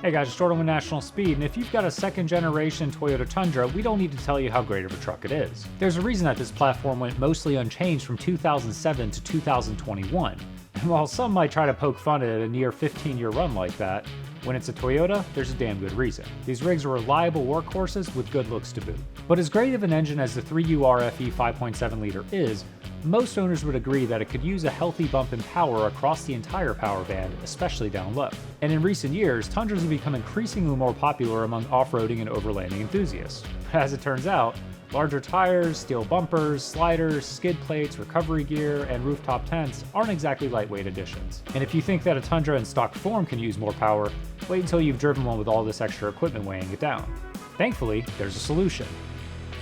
Hey guys, it's Jordan with National Speed, and if you've got a second generation Toyota Tundra, we don't need to tell you how great of a truck it is. There's a reason that this platform went mostly unchanged from 2007 to 2021. And while some might try to poke fun at a near 15-year run like that, when it's a Toyota, there's a damn good reason. These rigs are reliable workhorses with good looks to boot. But as great of an engine as the 3U RFE 5.7 liter is, most owners would agree that it could use a healthy bump in power across the entire power band, especially down low. And in recent years, Tundras have become increasingly more popular among off-roading and overlanding enthusiasts. As it turns out, larger tires, steel bumpers, sliders, skid plates, recovery gear, and rooftop tents aren't exactly lightweight additions. And if you think that a Tundra in stock form can use more power, wait until you've driven one with all this extra equipment weighing it down. Thankfully, there's a solution.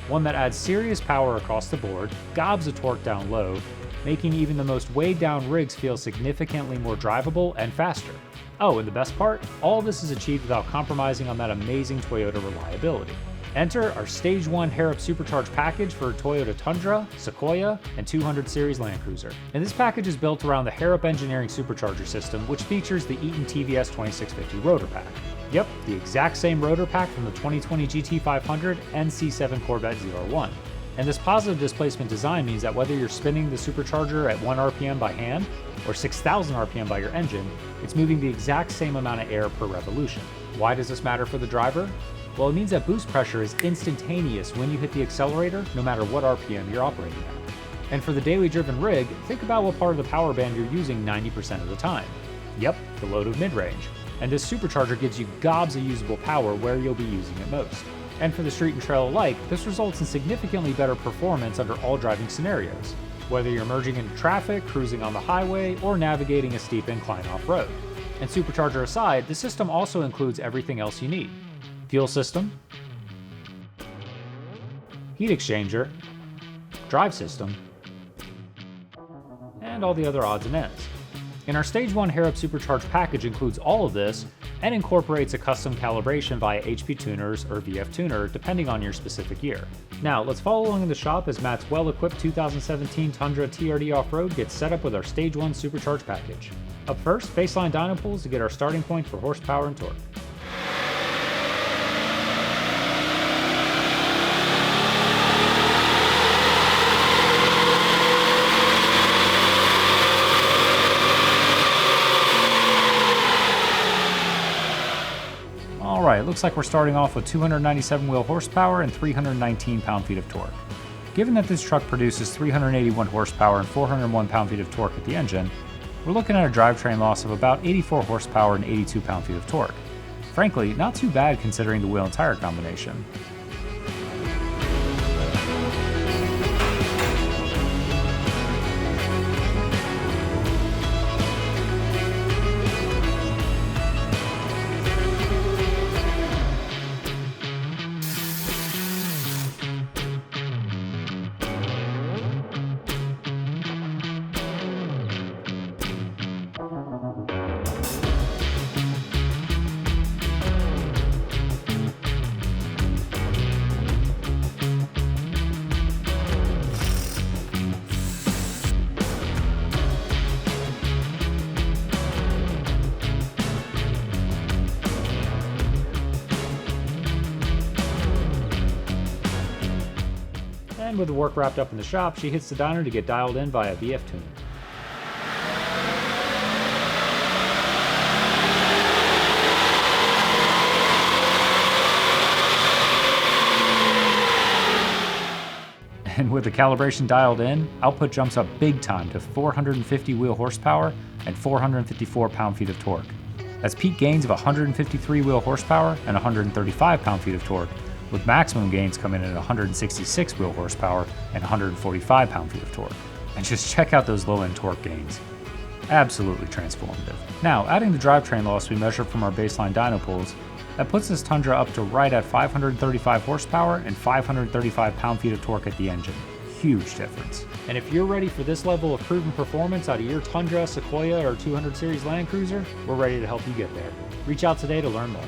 One that adds serious power across the board, gobs of torque down low, making even the most weighed down rigs feel significantly more drivable and faster. Oh, and the best part? All this is achieved without compromising on that amazing Toyota reliability. Enter our Stage 1 Harrop Supercharge package for Toyota Tundra, Sequoia, and 200 Series Land Cruiser. And this package is built around the Harrop Engineering Supercharger system, which features the Eaton TVS 2650 rotor pack. Yep, the exact same rotor pack from the 2020 GT500 and C7 Corvette 01. And this positive displacement design means that whether you're spinning the supercharger at 1 RPM by hand or 6,000 RPM by your engine, it's moving the exact same amount of air per revolution. Why does this matter for the driver? Well, it means that boost pressure is instantaneous when you hit the accelerator, no matter what RPM you're operating at. And for the daily driven rig, think about what part of the power band you're using 90% of the time. Yep, the load of mid-range. And this supercharger gives you gobs of usable power where you'll be using it most. And for the street and trail alike, this results in significantly better performance under all driving scenarios, whether you're merging into traffic, cruising on the highway, or navigating a steep incline off-road. And supercharger aside, the system also includes everything else you need. Fuel system, heat exchanger, drive system, and all the other odds and ends. And our Stage 1 Harrop Supercharged package includes all of this and incorporates a custom calibration via HP tuners or VF tuner depending on your specific year. Now let's follow along in the shop as Matt's well-equipped 2017 Tundra TRD Off-Road gets set up with our Stage 1 Supercharged package. Up first, baseline dyno pulls to get our starting point for horsepower and torque. Alright, looks like we're starting off with 297 wheel horsepower and 319 pound-feet of torque. Given that this truck produces 381 horsepower and 401 pound-feet of torque at the engine, we're looking at a drivetrain loss of about 84 horsepower and 82 pound-feet of torque. Frankly, not too bad considering the wheel and tire combination. And with the work wrapped up in the shop, she hits the dyno to get dialed in via VF tuner. And with the calibration dialed in, output jumps up big time to 450 wheel horsepower and 454 pound-feet of torque. That's peak gains of 153 wheel horsepower and 135 pound-feet of torque, with maximum gains coming in at 166 wheel horsepower and 145 pound-feet of torque. And just check out those low-end torque gains. Absolutely transformative. Now, adding the drivetrain loss we measured from our baseline dyno pulls, that puts this Tundra up to right at 535 horsepower and 535 pound-feet of torque at the engine. Huge difference. And if you're ready for this level of proven performance out of your Tundra, Sequoia, or 200 Series Land Cruiser, we're ready to help you get there. Reach out today to learn more.